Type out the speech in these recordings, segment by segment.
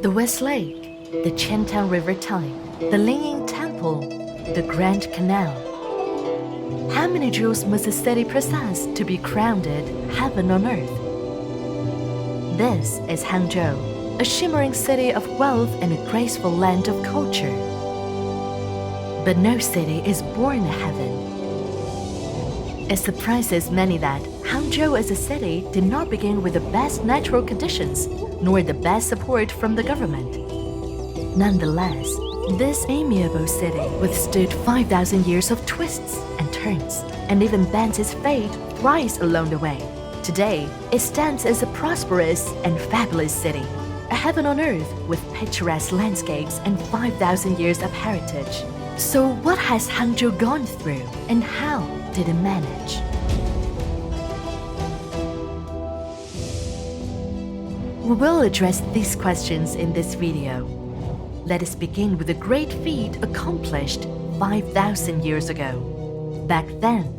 The West Lake, the Qiantang River Type, the Lingyin Temple, the Grand Canal. How many jewels must a city possess to be crowned heaven on earth? This is Hangzhou, a shimmering city of wealth and a graceful land of culture. But no city is born a heaven. It surprises many that Hangzhou as a city did not begin with the best natural conditions, nor the best support from the government. Nonetheless, this amiable city withstood 5,000 years of twists and turns, and even bent its fate thrice along the way. Today, it stands as a prosperous and fabulous city, a heaven on earth with picturesque landscapes and 5,000 years of heritage. So what has Hangzhou gone through, and how did it manage? We will address these questions in this video. Let us begin with a great feat accomplished 5,000 years ago. Back then,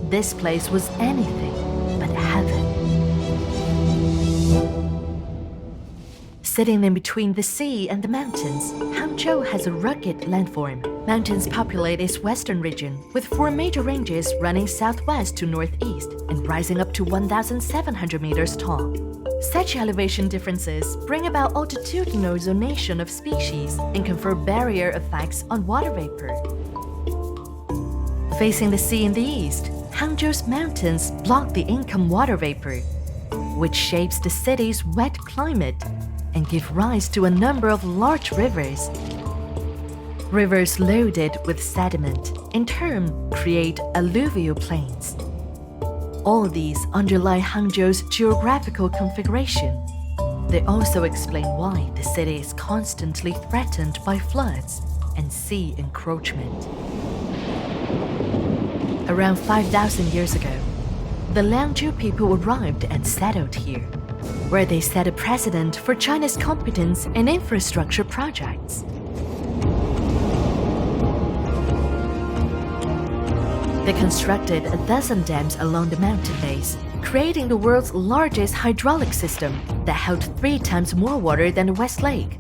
this place was anything but heaven. Sitting in between the sea and the mountains, Hangzhou has a rugged landform. Mountains populate its western region, with 4 major ranges running southwest to northeast and rising up to 1,700 meters tall. Such elevation differences bring about altitudinal zonation of species and confer barrier effects on water vapor. Facing the sea in the east, Hangzhou's mountains block the income water vapor, which shapes the city's wet climate and give rise to a number of large rivers. Rivers loaded with sediment, in turn, create alluvial plains. All these underlie Hangzhou's geographical configuration. They also explain why the city is constantly threatened by floods and sea encroachment. Around 5,000 years ago, the Liangzhu people arrived and settled here, where they set a precedent for China's competence in infrastructure projects. They constructed a dozen dams along the mountain base, creating the world's largest hydraulic system that held 3 times more water than the West Lake.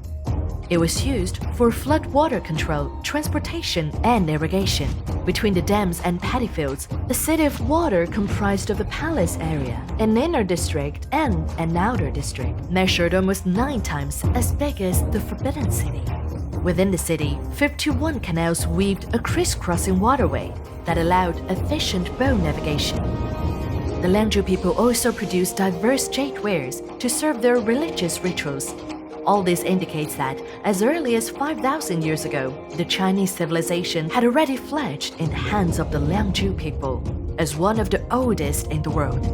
It was used for flood water control, transportation, and irrigation. Between the dams and paddy fields, a city of water comprised of a palace area, an inner district, and an outer district, measured almost 9 times as big as the Forbidden City. Within the city, 51 canals weaved a crisscrossing waterway that allowed efficient boat navigation. The Liangzhu people also produced diverse jade wares to serve their religious rituals. All this indicates that, as early as 5,000 years ago, the Chinese civilization had already fledged in the hands of the Liangzhu people, as one of the oldest in the world.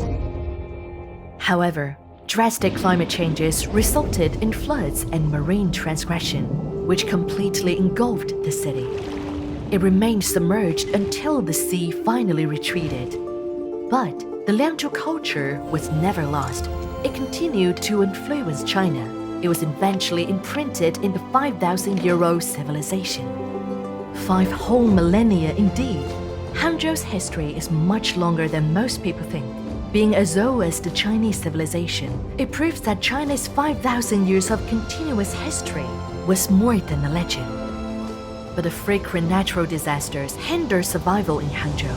However, drastic climate changes resulted in floods and marine transgression, which completely engulfed the city. It remained submerged until the sea finally retreated. But the Liangzhu culture was never lost. It continued to influence China. It was eventually imprinted in the 5,000-year-old civilization. 5 whole millennia indeed. Hangzhou's history is much longer than most people think. Being as old as the Chinese civilization, it proves that China's 5,000 years of continuous history was more than a legend. But the frequent natural disasters hinder survival in Hangzhou.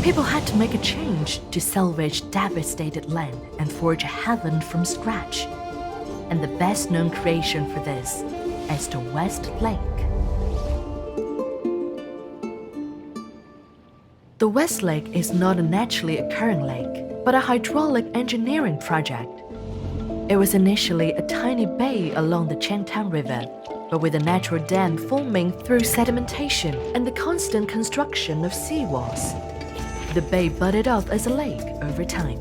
People had to make a change to salvage devastated land and forge a heaven from scratch. And the best-known creation for this is the West Lake. The West Lake is not a naturally occurring lake, but a hydraulic engineering project. It was initially a tiny bay along the Qiantang River, but with a natural dam forming through sedimentation and the constant construction of seawalls, the bay budded up as a lake over time.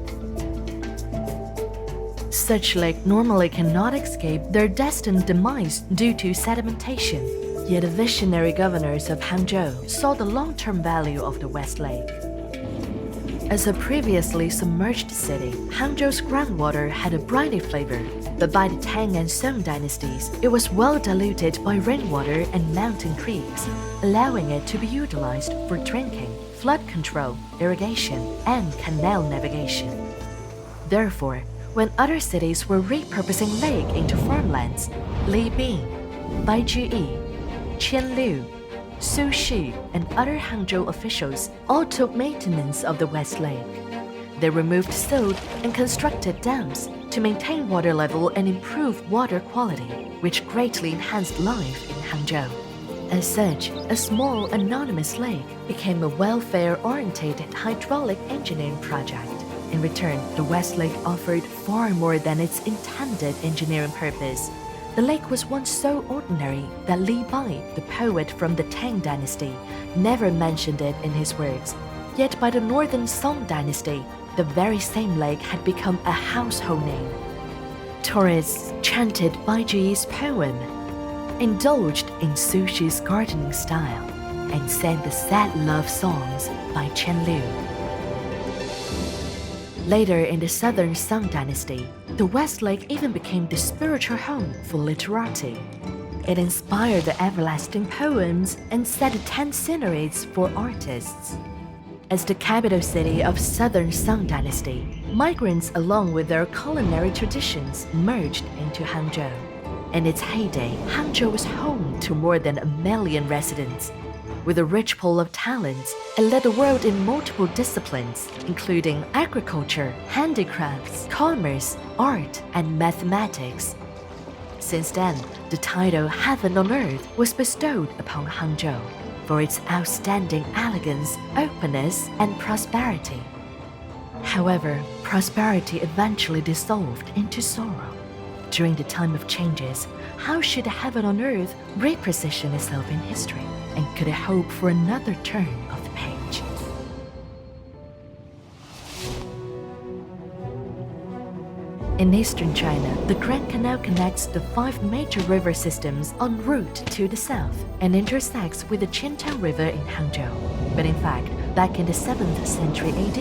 Such lakes normally cannot escape their destined demise due to sedimentation. Yet the visionary governors of Hangzhou saw the long-term value of the West Lake. As a previously submerged city, Hangzhou's groundwater had a briny flavor, but by the Tang and Song dynasties, it was well diluted by rainwater and mountain creeks, allowing it to be utilized for drinking, flood control, irrigation, and canal navigation. Therefore, When other cities were repurposing lake into farmlands, Li Bin, Baijuyi, Qianliu, Su Shi, and other Hangzhou officials all took maintenance of the West Lake. They removed silt and constructed dams to maintain water level and improve water quality, which greatly enhanced life in Hangzhou. As such, a small anonymous lake became a welfare-oriented hydraulic engineering project. In return, the West Lake offered far more than its intended engineering purpose. The lake was once so ordinary that Li Bai, the poet from the Tang dynasty, never mentioned it in his works. Yet by the Northern Song dynasty, the very same lake had become a household name. Tourists chanted Baijuyi's poem, indulged in Su Shi's gardening style, and sang the sad love songs by Qianliu. Later in the Southern Song dynasty, the West Lake even became the spiritual home for literati. It inspired the everlasting poems and set the 10 sceneries for artists. As the capital city of Southern Song dynasty, migrants along with their culinary traditions merged into Hangzhou. In its heyday, Hangzhou was home to more than 1 million residents. With a rich pool of talents, it led the world in multiple disciplines, including agriculture, handicrafts, commerce, art, and mathematics. Since then, the title Heaven on Earth was bestowed upon Hangzhou for its outstanding elegance, openness, and prosperity. However, prosperity eventually dissolved into sorrow. During the time of changes, how should Heaven on Earth reposition itself in history? And could it hope for another turn of the page? In eastern China, the Grand Canal connects the 5 major river systems en route to the south and intersects with the Qintang River in Hangzhou. But in fact, back in the 7th century AD,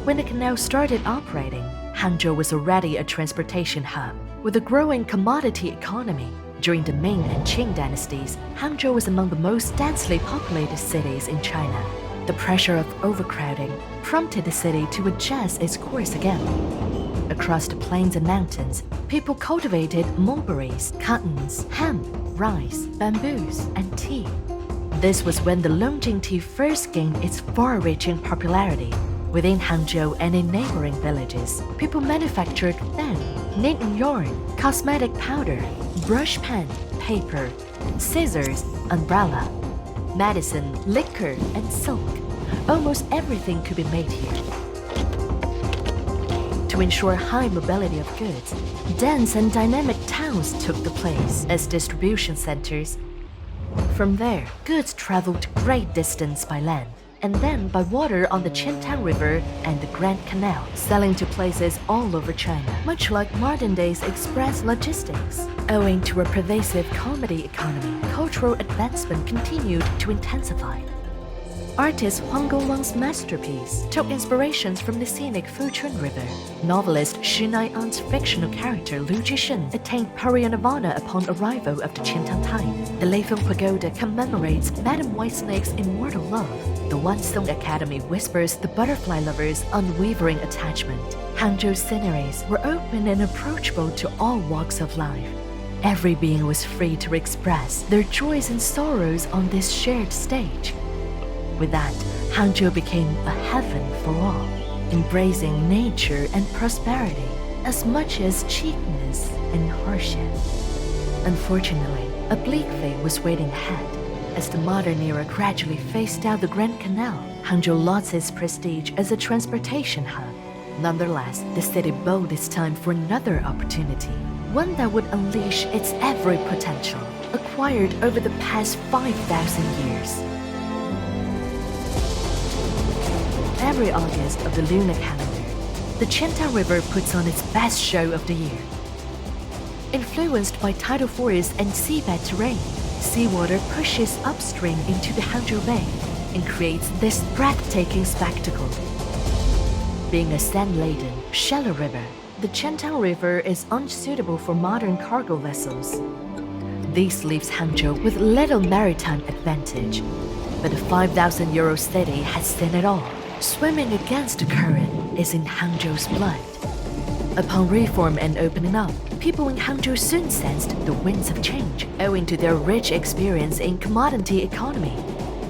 when the canal started operating, Hangzhou was already a transportation hub. With a growing commodity economy, during the Ming and Qing dynasties, Hangzhou was among the most densely populated cities in China. The pressure of overcrowding prompted the city to adjust its course again. Across the plains and mountains, people cultivated mulberries, cottons, hemp, rice, bamboos, and tea. This was when the Longjing tea first gained its far-reaching popularity. Within Hangzhou and in neighboring villages, people manufactured fan, knitting yarn, cosmetic powder, brush pen, paper, scissors, umbrella, medicine, liquor, and silk. Almost everything could be made here. To ensure high mobility of goods, dense and dynamic towns took the place as distribution centers. From there, goods traveled great distance by land, and then by water on the Qintang River and the Grand Canal, selling to places all over China, much like modern-day's express logistics. Owing to a pervasive commodity economy, cultural advancement continued to intensify. Artist Huang Gongwang's masterpiece took inspirations from the scenic Fuchun River. Novelist Xu Nai'an's fictional character Lu Jishen attained parinirvana upon arrival of the Qintang Tide. The Leifeng Pagoda commemorates Madame Whitesnake's immortal love. The Wansong Academy whispers the butterfly lover's unwavering attachment. Hangzhou's sceneries were open and approachable to all walks of life. Every being was free to express their joys and sorrows on this shared stage. With that, Hangzhou became a heaven for all, embracing nature and prosperity as much as cheapness and hardship. Unfortunately, a bleak fate was waiting ahead. As the modern era gradually phased out the Grand Canal, Hangzhou lost its prestige as a transportation hub. Nonetheless, the city bode its time for another opportunity, one that would unleash its every potential, acquired over the past 5,000 years. Every August of the lunar calendar, the Qintang River puts on its best show of the year. Influenced by tidal force and seabed terrain, seawater pushes upstream into the Hangzhou Bay and creates this breathtaking spectacle. Being a sand-laden, shallow river, the Qintang River is unsuitable for modern cargo vessels. This leaves Hangzhou with little maritime advantage. But the 5,000-euro city has seen it all. Swimming against the current is in Hangzhou's blood. Upon reform and opening up, people in Hangzhou soon sensed the winds of change owing to their rich experience in commodity economy.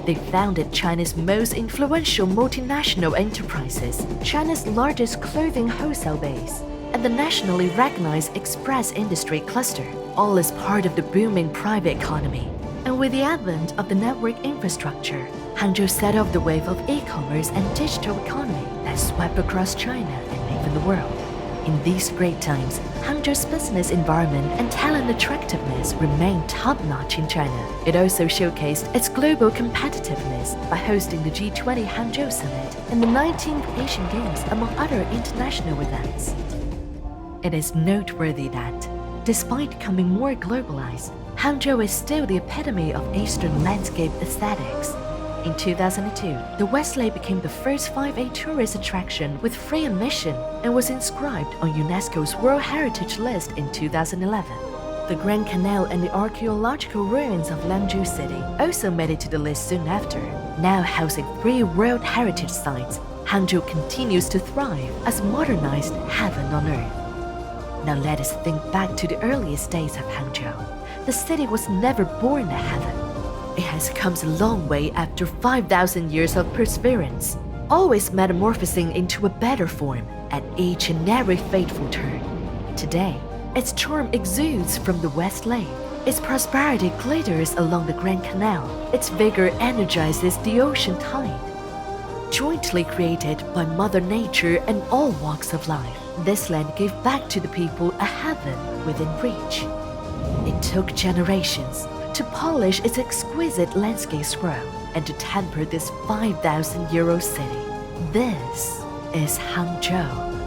They founded China's most influential multinational enterprises, China's largest clothing wholesale base, and the nationally recognized express industry cluster, all as part of the booming private economy. And with the advent of the network infrastructure, Hangzhou set off the wave of e-commerce and digital economy that swept across China and even the world. In these great times, Hangzhou's business environment and talent attractiveness remained top-notch in China. It also showcased its global competitiveness by hosting the G20 Hangzhou Summit and the 19th Asian Games, among other international events. It is noteworthy that, despite becoming more globalized, Hangzhou is still the epitome of Eastern landscape aesthetics. In 2002, the West Lake became the first 5A tourist attraction with free admission and was inscribed on UNESCO's World Heritage List in 2011. The Grand Canal and the archaeological ruins of Hangzhou City also made it to the list soon after. Now housing 3 World Heritage Sites, Hangzhou continues to thrive as a modernized heaven on earth. Now let us think back to the earliest days of Hangzhou. The city was never born a heaven. It has come a long way after 5,000 years of perseverance, always metamorphosing into a better form at each and every fateful turn. Today, its charm exudes from the West Lake. Its prosperity glitters along the Grand Canal. Its vigor energizes the ocean tide. Jointly created by Mother Nature and all walks of life, this land gave back to the people a heaven within reach. It took generations to polish its exquisite landscape scroll and to temper this 5,000-year-old city. This is Hangzhou.